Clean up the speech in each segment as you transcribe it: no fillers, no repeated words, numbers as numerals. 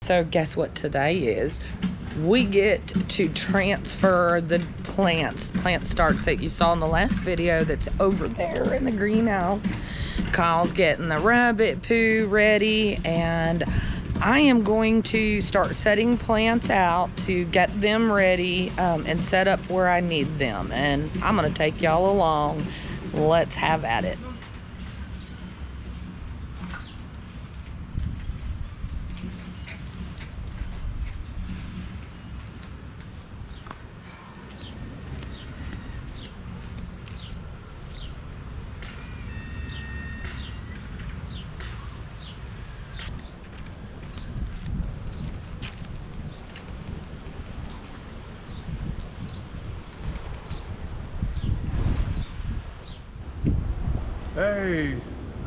So guess what today is? We get to transfer the plants, plant starts that you saw in the last video that's over there in the greenhouse. Kyle's getting the rabbit poo ready, and I am going to start setting plants out to get them ready and set up where I need them. And I'm gonna take y'all along. Let's have at it. Hey,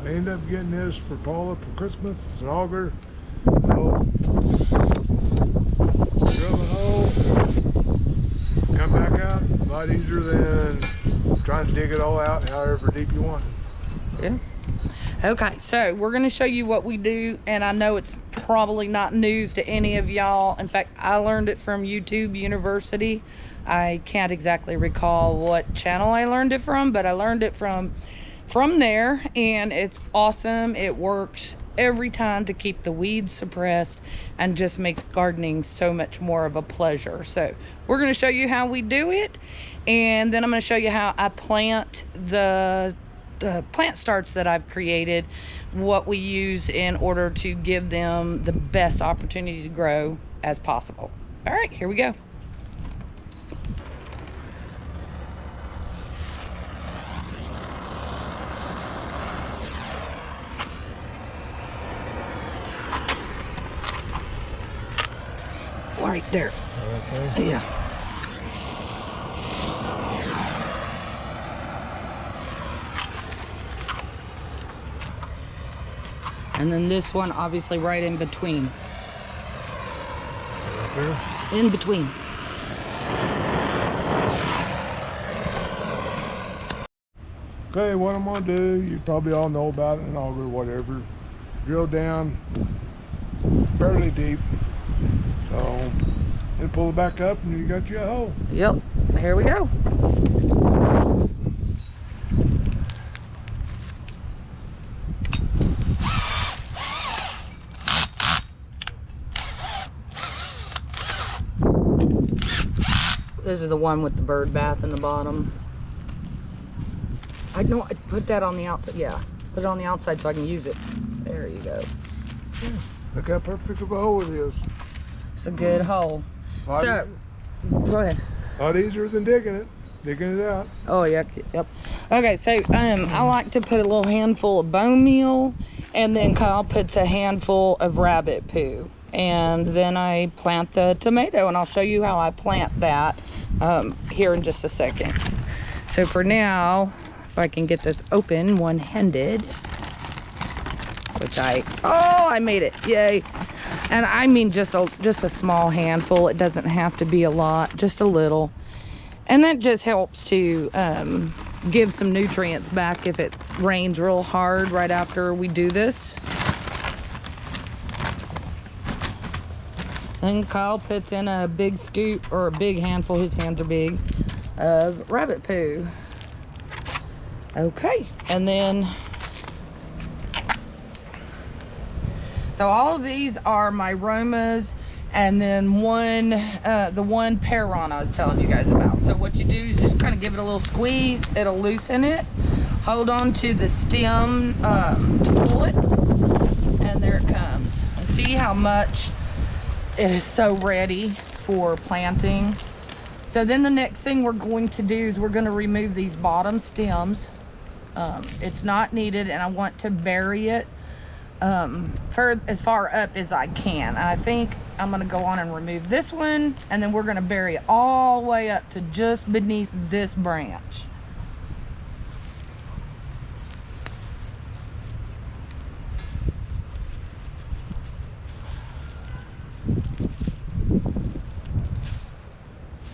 I ended up getting this for Paula for Christmas. It's an auger. Oh. Drill the hole, come back out. A lot easier than trying to dig it all out however deep you want. Yeah. Okay, so we're going to show you what we do, and I know it's probably not news to any of y'all. In fact, I learned it from YouTube University. I can't exactly recall what channel I learned it from, but I learned it from there, and it's awesome. It works every time to keep the weeds suppressed and just makes gardening so much more of a pleasure. So we're going to show you how we do it, and then I'm going to show you how I plant the plant starts that I've created, what we use in order to give them the best opportunity to grow as possible. All right, here we go. Right there. Okay. Yeah. And then this one obviously right in between. Right there? In between. Okay, what I'm gonna do, you probably all know about an auger or whatever. Drill down fairly deep. So, and pull it back up and you got your hole. Yep, here we go. This is the one with the bird bath in the bottom. I know I put that on the outside. Yeah, put it on the outside so I can use it. There you go. Yeah, look how perfect of a hole it is. It's a good hole. So, go ahead. A lot easier than digging it out. Oh yeah, yep. Okay, so I like to put a little handful of bone meal, and then Kyle puts a handful of rabbit poo, and then I plant the tomato, and I'll show you how I plant that here in just a second. So for now, if I can get this open one-handed, which I made it, yay. And I mean just a small handful. It doesn't have to be a lot, just a little. And that just helps to give some nutrients back if it rains real hard right after we do this. And Kyle puts in a big scoop, or a big handful, his hands are big, of rabbit poo. Okay, and then so all of these are my Romas, and then the one Peron I was telling you guys about. So what you do is just kind of give it a little squeeze. It'll loosen it. Hold on to the stem to pull it, and there it comes. And see how much it is so ready for planting. So then the next thing we're going to do is we're going to remove these bottom stems. It's not needed, and I want to bury it for as far up as I can. And I think I'm going to go on and remove this one, and then we're going to bury it all the way up to just beneath this branch.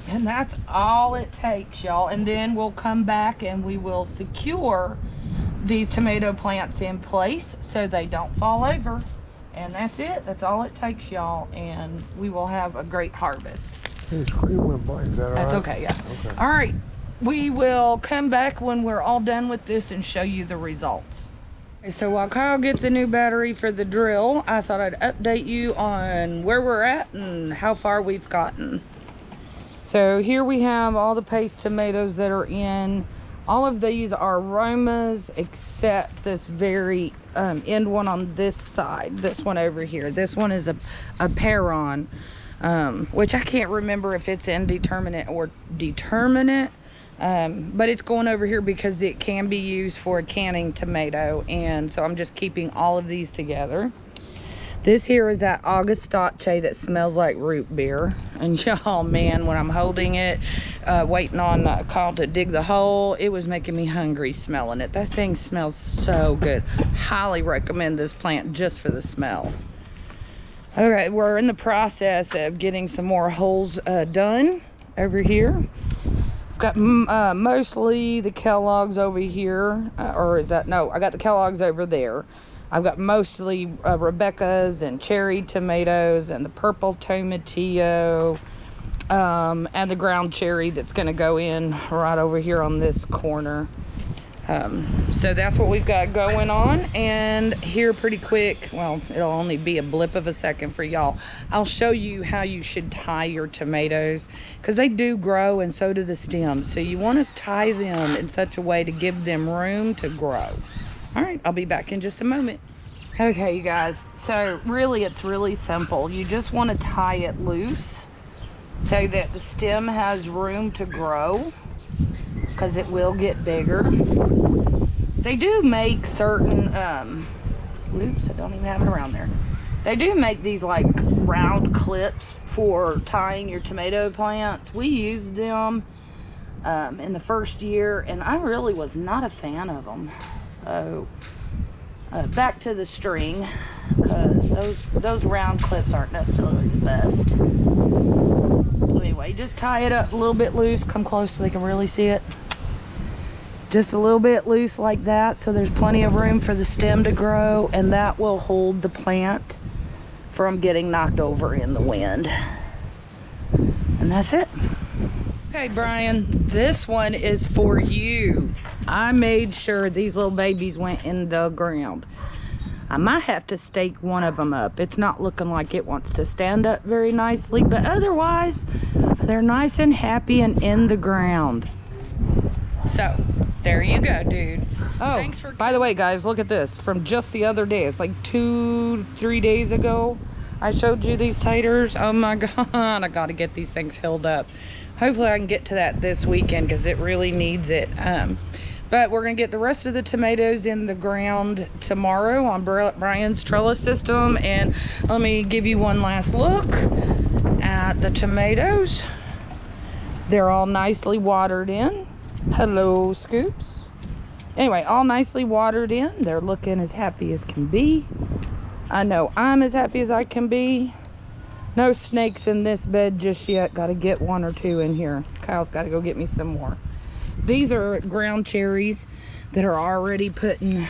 And that's all it takes, y'all. And then we'll come back and we will secure these tomato plants in place so they don't fall over. And that's it. That's all it takes, y'all, and we will have a great harvest. Hey, screen went blank. Is that all That's right? okay, yeah. Okay. All right, we will come back when we're all done with this and show you the results. Okay, so while Kyle gets a new battery for the drill, I thought I'd update you on where we're at and how far we've gotten. So here we have all the paste tomatoes that are in. All of these are Romas except this very end one on this side. This one over here. This one is a Peron, which I can't remember if it's indeterminate or determinate. But it's going over here because it can be used for a canning tomato. And so I'm just keeping all of these together. This here is that Augustache that smells like root beer. And y'all, man, when I'm holding it, waiting on Kyle to dig the hole, it was making me hungry smelling it. That thing smells so good. Highly recommend this plant just for the smell. Okay, we're in the process of getting some more holes done over here. Got mostly the Kellogg's over here, or is that, no, I got the Kellogg's over there. I've got mostly Rebecca's and cherry tomatoes and the purple tomatillo and the ground cherry that's going to go in right over here on this corner. So that's what we've got going on. And here pretty quick, well, it'll only be a blip of a second for y'all, I'll show you how you should tie your tomatoes, because they do grow and so do the stems. So you want to tie them in such a way to give them room to grow. All right, I'll be back in just a moment. Okay, you guys, so really it's really simple. You just want to tie it loose so that the stem has room to grow, because it will get bigger. They do make certain oops, I don't even have it around there. They do make these like round clips for tying your tomato plants. We used them in the first year and I really was not a fan of them. Back to the string, because those round clips aren't necessarily the best. Anyway, just tie it up a little bit loose. Come close so they can really see it. Just a little bit loose like that, so there's plenty of room for the stem to grow, and that will hold the plant from getting knocked over in the wind. And that's it. Okay, Brian, this one is for you. I made sure these little babies went in the ground. I might have to stake one of them up. It's not looking like it wants to stand up very nicely, but otherwise, they're nice and happy and in the ground. So, there you go, dude. Oh, thanks for, by the way, guys, look at this. From just the other day, it's like 2-3 days ago, I showed you these taters. Oh my God, I gotta get these things held up. Hopefully I can get to that this weekend because it really needs it. But we're gonna get the rest of the tomatoes in the ground tomorrow on Brian's trellis system. And let me give you one last look at the tomatoes. They're all nicely watered in. Hello, Scoops. Anyway, all nicely watered in. They're looking as happy as can be. I know I'm as happy as I can be. No snakes in this bed just yet. Got to get 1 or 2 in here. Kyle's got to go get me some more. These are ground cherries that are already putting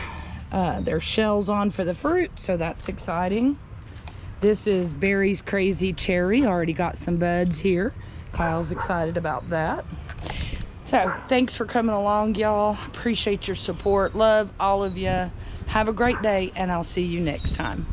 their shells on for the fruit, so that's exciting. This is Barry's Crazy Cherry. Already got some buds here. Kyle's excited about that. So thanks for coming along, y'all. Appreciate your support. Love all of you. Have a great day, and I'll see you next time.